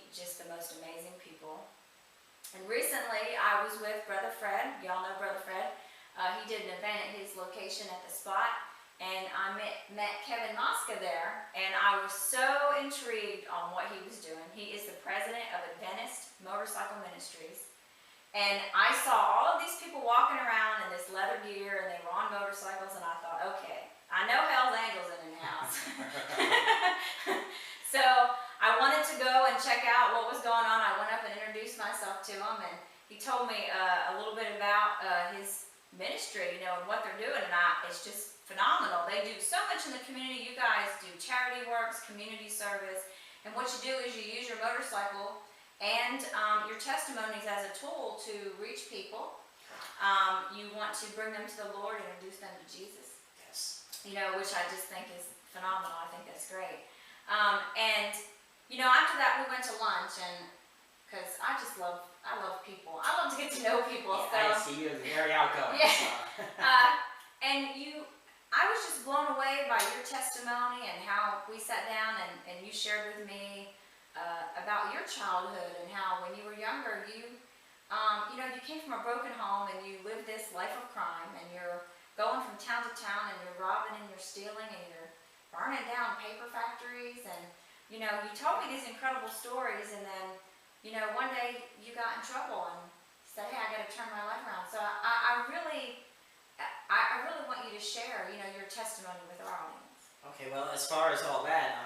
meet just the most amazing people. And recently, I was with Brother Fred. Y'all know Brother Fred. He did an event at his location at the spot, and I met Kevin Mosca there, and I was so intrigued on what he was doing. He is the president of Adventist Motorcycle Ministries, and I saw all of these people walking around in this leather gear, and they were on motorcycles, and I thought, okay, I know Hell's Angels in the house. So I wanted to go and check out what was going on. I went up and introduced myself to him, and he told me a little bit about his ministry, you know, and what they're doing, and it's just phenomenal. They do so much in the community. You guys do charity works, community service, and what you do is you use your motorcycle and your testimonies as a tool to reach people. You want to bring them to the Lord and introduce them to Jesus. Yes. You know, which I just think is phenomenal. I think that's great. And you know, after that we went to lunch, and because I love people. I love to get to know people. Yeah, so I see you're very outgoing. yeah. So. And I was just blown away by your testimony and how we sat down and you shared with me about your childhood and how when you were younger you know, you came from a broken home and you lived this life of crime, and you're going from town to town and you're robbing and you're stealing and you're burning down paper factories, and you know, you told me these incredible stories, and then you know, one day you got in trouble and said, hey, I got to turn my life around. So I really want you to share, you know, your testimony with our audience. Okay, well, as far as all that,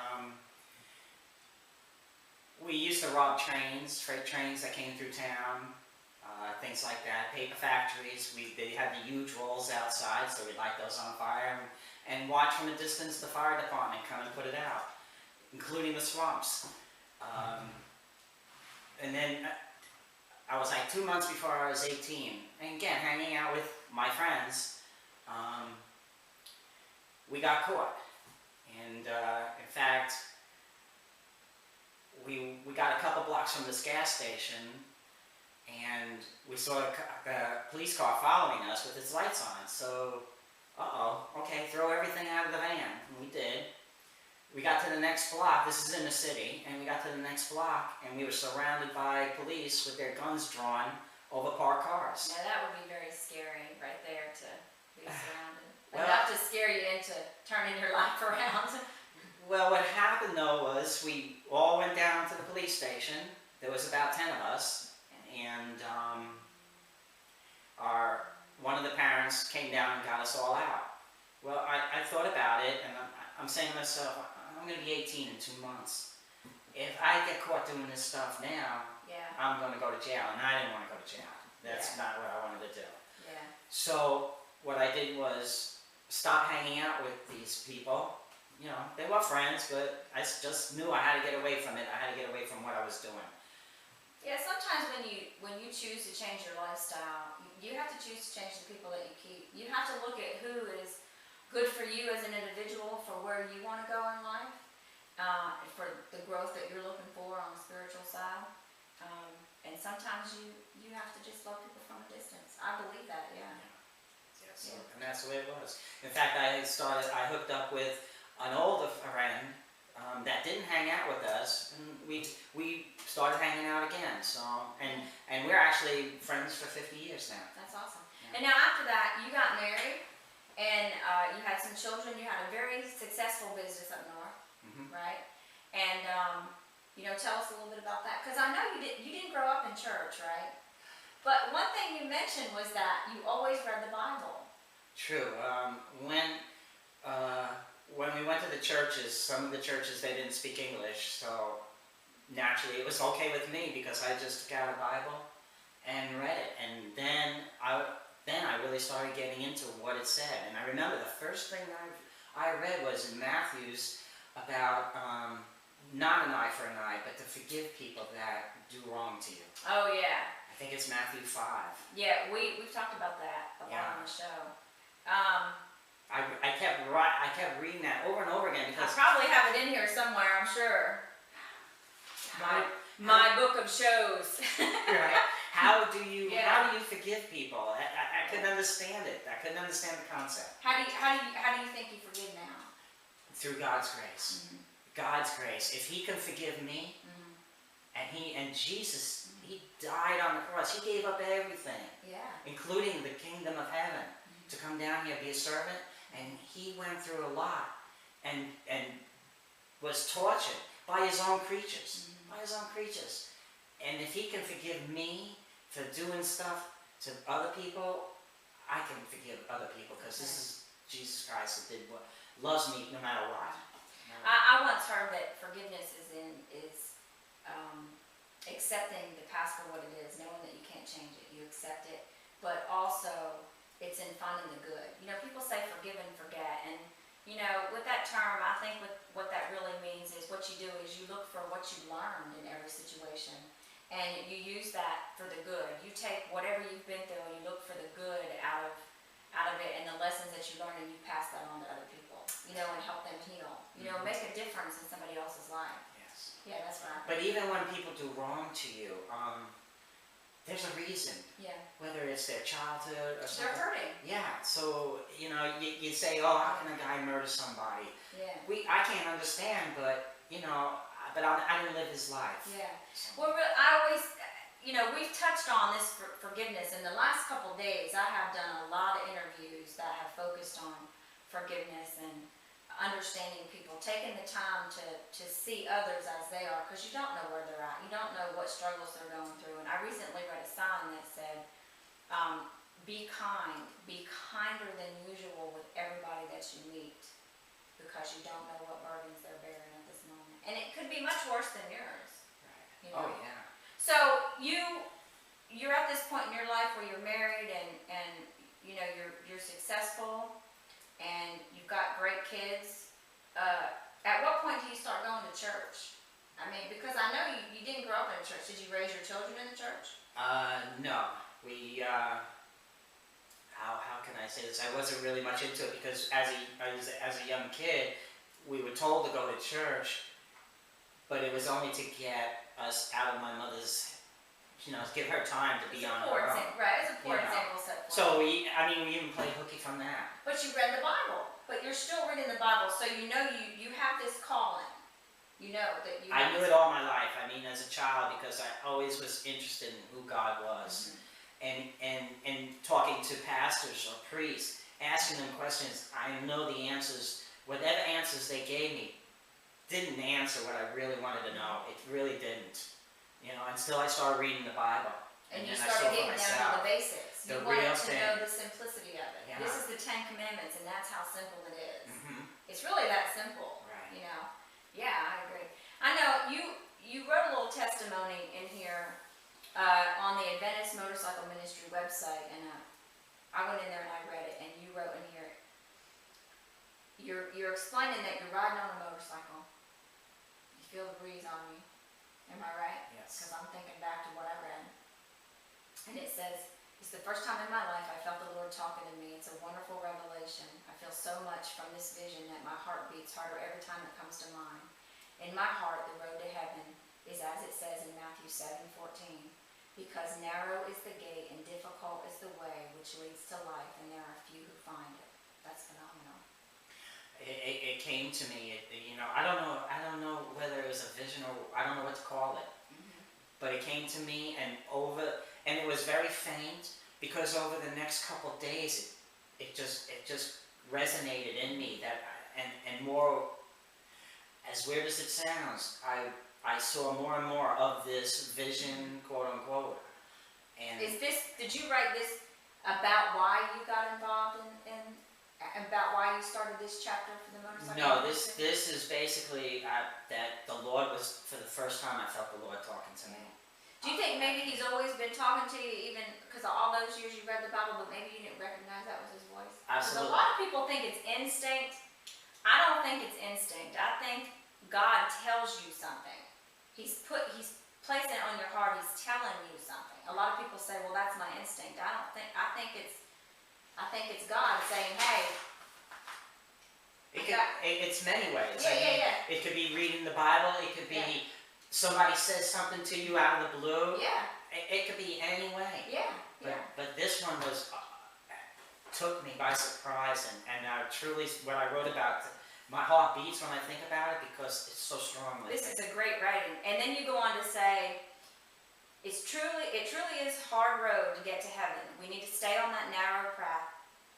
we used to rob trains, freight trains that came through town, things like that, paper factories. They had the huge rolls outside, so we'd light those on fire and watch from a distance the fire department come and put it out, including the swamps. And then I was like 2 months before I was 18, and again, hanging out with my friends, we got caught. And in fact, we got a couple blocks from this gas station, and we saw a police car following us with its lights on. So, okay, throw everything out of the van. And we did. We got to the next block. This is in the city, and we got to the next block, and we were surrounded by police with their guns drawn over parked cars. Now that would be very scary right there, to be surrounded. Well, enough to scare you into turning your life around. Well, what happened though was we all went down to the police station. There was about 10 of us, and one of the parents came down and got us all out. Well, I thought about it, and I'm saying to myself, I'm going to be 18 in 2 months. If I get caught doing this stuff now, yeah, I'm going to go to jail, and I didn't want to go to jail. That's not what I wanted to do. Yeah. So what I did was stop hanging out with these people. You know, they were friends, but I just knew I had to get away from it. I had to get away from what I was doing. Yeah, sometimes when you choose to change your lifestyle, you have to choose to change the people that you keep. You have to look at who is good for you as an individual, for where you want to go in life, for the growth that you're looking for on the spiritual side. And sometimes you have to just love people from a distance. I believe that, yeah. Yes, yeah. And that's the way it was. In fact, I hooked up with an older friend that didn't hang out with us, and we started hanging out again. So, and we're actually friends for 50 years now. That's awesome. Yeah. And now after that, you got married, and you had some children. You had a very successful business up north, right? And you know, tell us a little bit about that, because I know you didn't grow up in church, right? But one thing you mentioned was that you always read the Bible. True. When we went to the churches, some of the churches, they didn't speak English, so naturally it was okay with me because I just took out a Bible and read it. And then I really started getting into what it said. And I remember the first thing I read was in Matthew's about not an eye for an eye, but to forgive people that do wrong to you. Oh yeah. I think it's Matthew 5. Yeah, we've talked about that a lot on the show. I kept reading that over and over again because I probably have it in here somewhere, I'm sure. My book of shows. Right. How do you forgive people? I couldn't understand it. I couldn't understand the concept. How do you think you forgive now? Through God's grace. God's grace. If He can forgive me, And Jesus, he died on the cross. He gave up everything, Yeah. including the kingdom of heaven, to come down here, be a servant. And he went through a lot and was tortured by his own creatures, by his own creatures. And if he can forgive me for doing stuff to other people, I can forgive other people, because this is Jesus Christ that did what, loves me no matter what. I once heard that forgiveness is accepting the past for what it is, knowing that you can't change it. You accept it, but also it's in finding the good. You know, people say forgive and forget, and you know, with that term, I think what that really means is what you do is you look for what you learned in every situation, and you use that for the good. You take whatever you've been through and you look for the good out of it, and the lessons that you learned, and you pass that on to other people, you know, and help them heal. You know, make a difference in somebody else's life. Yes. Yeah, that's right. But even when people do wrong to you, there's a reason. Yeah. Whether it's their childhood or something. They're hurting. Yeah. So you know, you say, oh, how can a guy murder somebody? Yeah. I can't understand, but you know, I didn't live his life. Yeah. So. Well, I always, you know, we've touched on this forgiveness. In the last couple of days, I have done a lot of interviews that have focused on forgiveness and understanding people, taking the time to see others as they are, because you don't know where they're at. You don't know what struggles they're going through. And I recently read a sign that said, be kind, be kinder than usual with everybody that you meet, because you don't know what burdens they're bearing at this moment. And it could be much worse than yours. Right. You know? Oh yeah. So you're at this point in your life where you're married and you know you're successful and you've got great kids. At what point do you start going to church? I mean, because I know you didn't grow up in a church. Did you raise your children in the church? No. We how can I say this? I wasn't really much into it, because as a young kid, we were told to go to church, but it was only to get us out of my mother's, you know, give her time to be on her own. Right, it's a poor example set forth. So we even played hooky from that. But you read the Bible. But you're still reading the Bible, so you know you have this calling. You know that you. I knew it all my life. I mean, as a child, because I always was interested in who God was, and talking to pastors or priests, asking them questions. I know the answers. Whatever answers they gave me, didn't answer what I really wanted to know. It really didn't. You know, until I started reading the Bible. And you then started I saw for getting down myself to the basics. You the wanted real to thing. know the simplicity of it. Yeah. This is the 10 Commandments, and that's how simple it is. Mm-hmm. It's really that simple. Right. You know. Yeah, I agree. I know you wrote a little testimony in here on the Adventist Motorcycle Ministry website, and I went in there and I read it, and you wrote in here. You're explaining that you're riding on a motorcycle. You feel the breeze on you. Am I right? Yes. Because I'm thinking back to what I read. And it says, it's the first time in my life I felt the Lord talking to me. It's a wonderful revelation. I feel so much from this vision that my heart beats harder every time it comes to mind. In my heart, the road to heaven is as it says in Matthew 7:14. Because narrow is the gate and difficult is the way which leads to life, and there are few who find it. That's phenomenal. It came to me. You know, I don't know whether it was a vision or I don't know what to call it. But it came to me, and it was very faint, because over the next couple of days, it just resonated in me that, and more, as weird as it sounds, I saw more and more of this vision, quote unquote. And Did you write this about why you got involved in about why you started this chapter for the motorcycle? No, this is basically that the Lord was, for the first time I felt the Lord talking to me. Do you think maybe he's always been talking to you, even because all those years you read the Bible, but maybe you didn't recognize that was his voice? Because Absolutely. a lot of people think it's instinct. I don't think it's instinct. I think God tells you something. He's placed it on your heart. He's telling you something. A lot of people say, "Well, that's my instinct." I think it's God saying, "Hey." It's many ways. Yeah. It could be reading the Bible. It could be somebody says something to you out of the blue. Yeah. It could be any way. Yeah. But this one took me by surprise, and truly, what I wrote about, my heart beats when I think about it, because it's so strong. This is a great writing. And then you go on to say, it truly is hard road to get to heaven. We need to stay on that narrow path,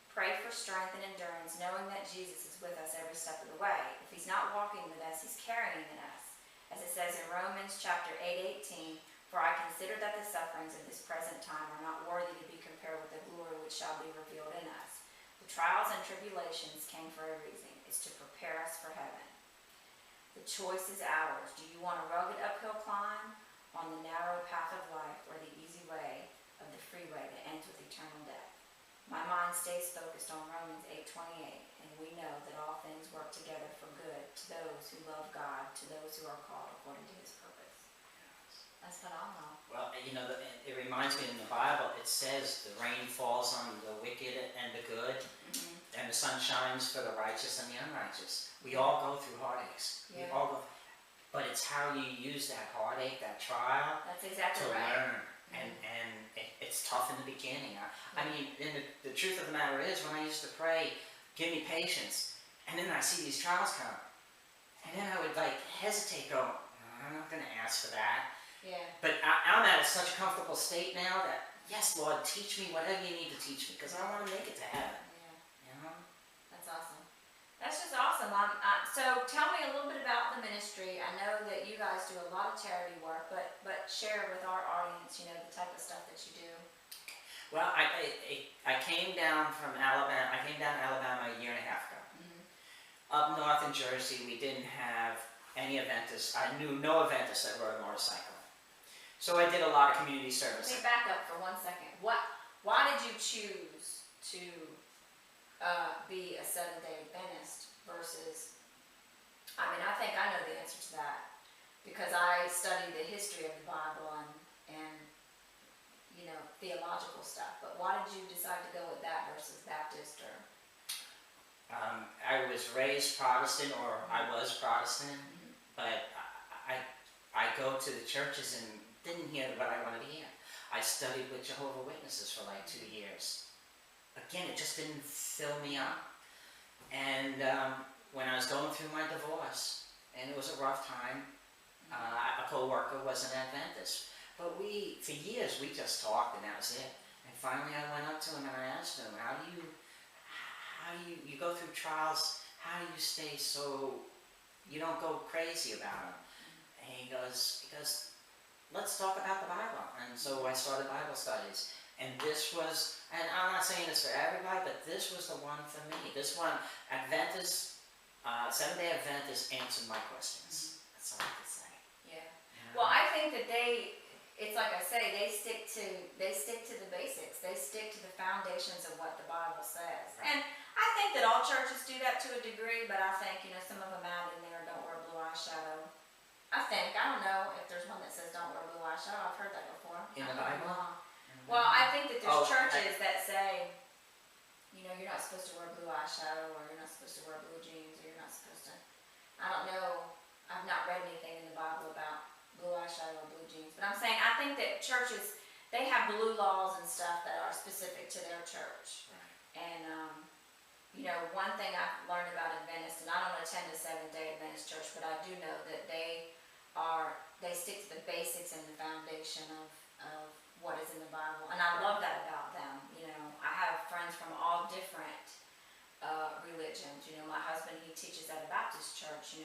pray for strength and endurance, knowing that Jesus is with us every step of the way. If he's not walking with us, he's carrying in us. As it says in Romans chapter 8:18, for I consider that the sufferings of this present time are not worthy to be compared with the glory which shall be revealed in us. The trials and tribulations came for a reason. It's to prepare us for heaven. The choice is ours. Do you want a rugged uphill climb on the narrow path of life, or the easy way of the freeway that ends with eternal death? My mind stays focused on Romans 8:28, and we know that all things work together for good to those who love God, to those who are called according to his purpose. That's phenomenal. Well, it reminds me in the Bible, it says the rain falls on the wicked and the good, and the sun shines for the righteous and the unrighteous. We all go through heartaches. Yeah. We all go, but it's how you use that heartache, that trial, That's exactly to right. learn. And it's tough in the beginning. I mean, and the truth of the matter is, when I used to pray, give me patience, and then I see these trials come, and then I would like hesitate, go, I'm not going to ask for that. Yeah. But I'm at such a comfortable state now that, yes, Lord, teach me whatever you need to teach me, because I want to make it to heaven. Yeah. You know? That's awesome. That's just awesome. So tell me a little bit about the ministry. I know that you guys do a lot of charity work, but share with our audience, the type of stuff that you do. Well, I came down from Alabama. I came down to Alabama a year and a half ago. Up north in Jersey, we didn't have any Adventists. I knew no Adventists that rode a motorcycle. So I did a lot of community service. Let me back up for 1 second. Why did you choose to be a Seventh-day Adventist versus? I mean, I think I know the answer to that because I studied the history of the Bible and theological stuff. But why did you decide to go with that versus Baptist or? I was raised Protestant, or I was Protestant, but I go to the churches and didn't hear what I wanted to hear. I studied with Jehovah's Witnesses for like 2 years. Again, it just didn't fill me up. And when I was going through my divorce, and it was a rough time, a co-worker was an Adventist. But for years, we just talked and that was it. And finally I went up to him and I asked him, how do you go through trials, how do you stay so, you don't go crazy about them? And he goes, let's talk about the Bible. And so I started Bible studies. And this was, and I'm not saying this for everybody, but this was the one for me. This one, Seventh-day Adventists answered my questions. That's all I can say. Yeah. Well, I think that it's like I say, they stick to the basics. They stick to the foundations of what the Bible says. Right. And I think that all churches do that to a degree, but I think, some of them add in there, don't wear a blue eyeshadow. I don't know if there's one that says don't wear a blue eyeshadow. I've heard that before. In the Bible? Well, I think that there's Oh, churches that say, you're not supposed to wear blue eyeshadow, or you're not supposed to wear blue jeans, or you're not supposed to, I don't know, I've not read anything in the Bible about blue eyeshadow or blue jeans, but I'm saying, I think that churches, they have blue laws and stuff that are specific to their church. Right. And, one thing I've learned about Adventists, and I don't attend a Seventh-day Adventist church, but I do know that they stick to the basics and the foundation of what is in the Bible, and I love that about them. I have friends from all different religions. My husband, he teaches at a Baptist church.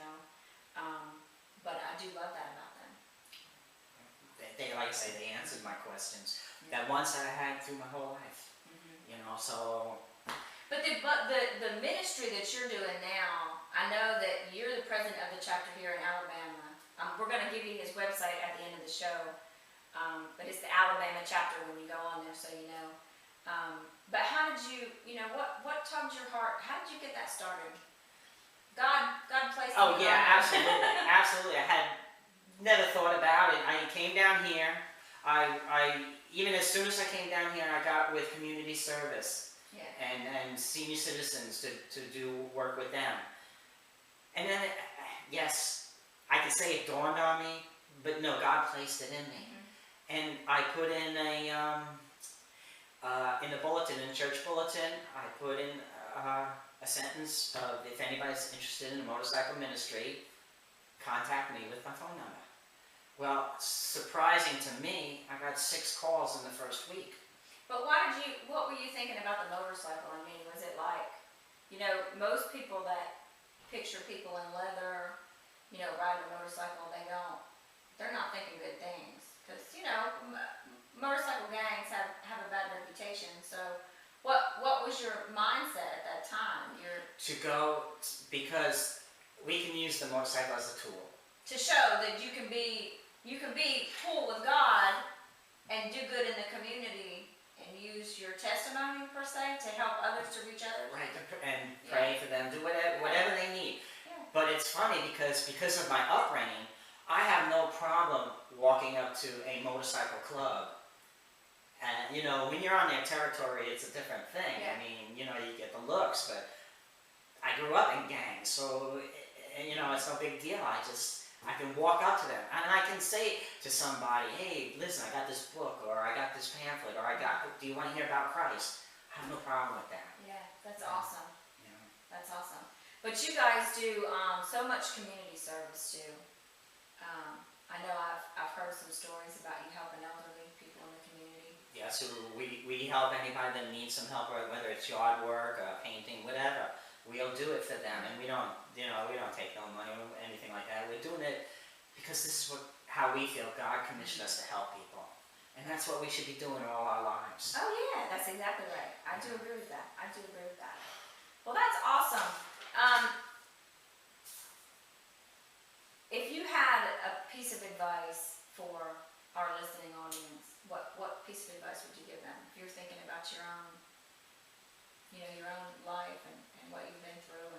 But I do love that about them. They like I say, they answered my questions. That ones that I had through my whole life. So. But the ministry that you're doing now, I know that you're the president of the chapter here in Alabama. We're going to give you his website at the end of the show. But it's the Alabama chapter when you go on there, so you know. But how did you, what tugged your heart? How did you get that started? God placed. Oh yeah, absolutely, absolutely. I had never thought about it. I came down here. I even as soon as I came down here, I got with community service. Yeah. And senior citizens to do work with them. And then, yes, I can say it dawned on me, but no, God placed it in me. And I put in the bulletin, in the church bulletin, I put in a sentence of, if anybody's interested in a motorcycle ministry, contact me with my phone number. Well, surprising to me, I got 6 calls in the first week. But what were you thinking about the motorcycle? I mean, was it like, most people that picture people in leather, riding a motorcycle, they're not thinking good things. Because, motorcycle gangs have a bad reputation. So what was your mindset at that time? To go, because we can use the motorcycle as a tool. To show that you can be cool with God and do good in the community and use your testimony per se to help others to reach others. Right, and pray for them, do whatever they need. Yeah. But it's funny because of my upbringing, I have no problem walking up to a motorcycle club. And when you're on their territory, it's a different thing. Yeah. I mean, you get the looks, but I grew up in gangs, so it's no big deal. I can walk up to them and I can say to somebody, hey, listen, I got this book, or I got this pamphlet, or do you want to hear about Christ? I have no problem with that. Yeah, that's awesome. Yeah. That's awesome. But you guys do so much community service too. I know I've heard some stories about you helping elderly people in the community. Yeah, so we help anybody that needs some help, or whether it's yard work, painting, whatever. We'll do it for them, and we don't take no money or anything like that. We're doing it because this is how we feel God commissioned us to help people, and that's what we should be doing all our lives. Oh yeah, that's exactly right. I do agree with that. Well, that's awesome. If you had a piece of advice for our listening audience, what piece of advice would you give them? If you're thinking about your own life and what you've been through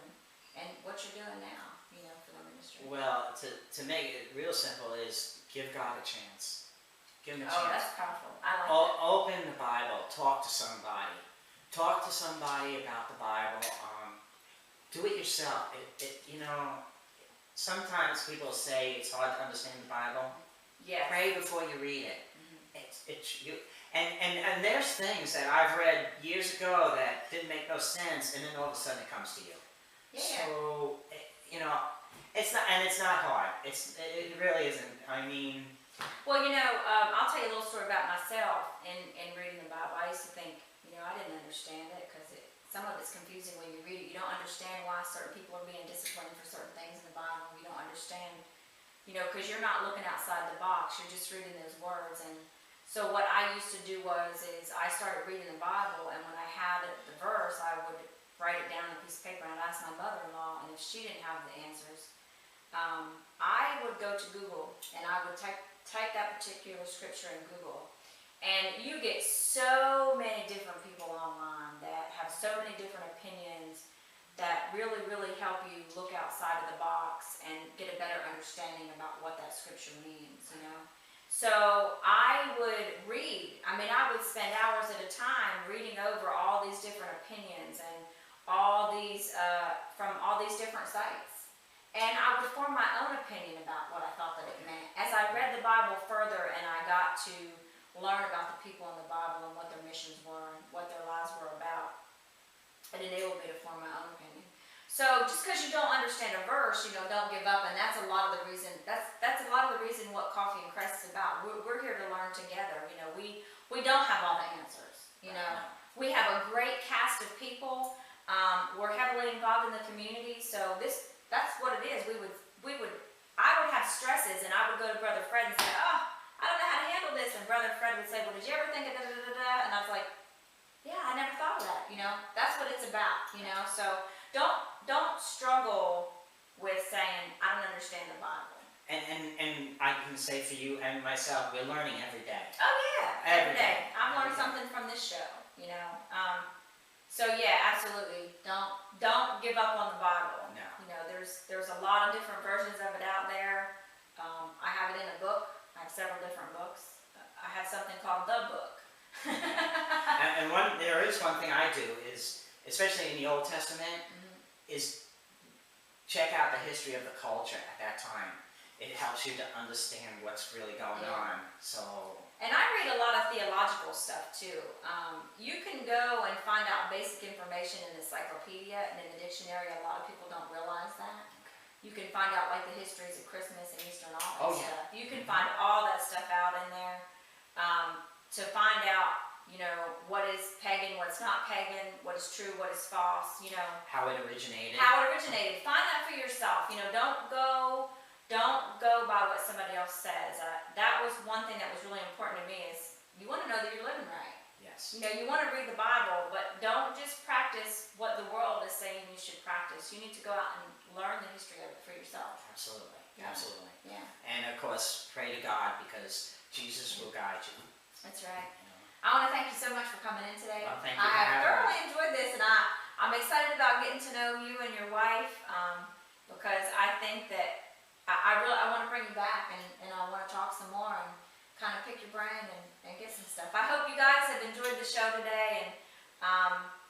and what you're doing now, for the ministry. Well, to make it real simple is give God a chance. Give him a chance. Oh, that's powerful. I like that. Open the Bible. Talk to somebody. Talk to somebody about the Bible. Do it yourself. Sometimes people say it's hard to understand the Bible. Yes. Pray before you read it. Mm-hmm. And there's things that I've read years ago that didn't make no sense, and then all of a sudden it comes to you. Yeah. So it's not hard. It really isn't. I mean. Well, I'll tell you a little story about myself in reading the Bible. I used to think, I didn't understand it because some of it's confusing when you read it. You don't understand why certain people are being disciplined for certain things in the Bible. You don't understand, because you're not looking outside the box. You're just reading those words. And so what I used to do is I started reading the Bible, and when I had the verse, I would write it down on a piece of paper, and I'd ask my mother-in-law, and if she didn't have the answers, I would go to Google, and I would type that particular scripture in Google. And you get so many different people online that have so many different opinions that really, really help you look outside of the box and get a better understanding about what that scripture means, So I would read. I would spend hours at a time reading over all these different opinions and all these from all these different sites. And I would form my own opinion about what I thought that it meant. As I read the Bible further and I got to learn about the people in the Bible and what their missions were and what their lives were about, it enabled me to form my own opinion. So just because you don't understand a verse, don't give up, and that's a lot of the reason. That's a lot of the reason what Coffee and Crest is about. We're here to learn together. We don't have all the answers. We have a great cast of people. We're heavily involved in the community, so that's what it is. I would have stresses, and I would go to Brother Fred and say, "Oh, I don't know how to handle this," and Brother Fred would say, "Well, did you ever think of da da da da?" And I was like, "Yeah, I never thought of that." That's what it's about. So don't struggle with saying, "I don't understand the Bible." And I can say for you and myself, we're learning every day. Oh yeah, every day. I've learned Every day. something from this show. So yeah, absolutely. Don't give up on the Bible. No. There's a lot of different versions of it out there. I have it in a book. I have several different books. I have something called the book. And there is one thing I do is, especially in the Old Testament, is check out the history of the culture at that time. It helps you to understand what's really going on. So. And I read a lot of theological stuff too. You can go and find out basic information in the encyclopedia and in the dictionary. A lot of people don't realize that. You can find out like the histories of Christmas and Easter and all that stuff. You can find all that stuff out in there. To find out, you know, what is pagan, what's not pagan, what is true, what is false, you know. How it originated. Find that for yourself. You know, don't go by what somebody else says. That was one thing that was really important to me is you want to know that you're living right. Yes. You know, you want to read the Bible, but don't just practice what the world is saying you should practice. You need to go out and learn the history of it for yourself. Absolutely. Yeah. Absolutely. Yeah. And of course, pray to God because Jesus will guide you. That's right. You know. I want to thank you so much for coming in today. Well, thank you I for have having thoroughly me. enjoyed this, and I'm excited about getting to know you and your wife because I think that I want to bring you back and I want to talk some more and kind of pick your brain and get some stuff. I hope you guys have enjoyed the show today, and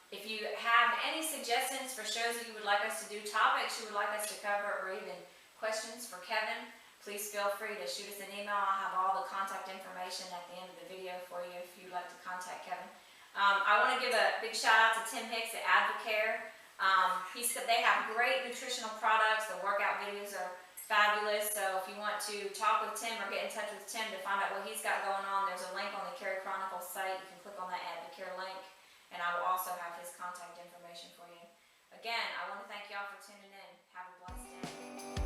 if you have any suggestions for shows that you would like us to do, topics you would like us to cover, or even questions for Kevin, please feel free to shoot us an email. I'll have all the contact information at the end of the video for you if you'd like to contact Kevin. I want to give a big shout out to Tim Hicks at Advocare. They have great nutritional products. The workout videos are fabulous. So if you want to talk with Tim or get in touch with Tim to find out what he's got going on, there's a link on the Kerri Chronicles site. You can click on that Advocare link, and I will also have his contact information for you. Again, I want to thank y'all for tuning in. Have a blessed day.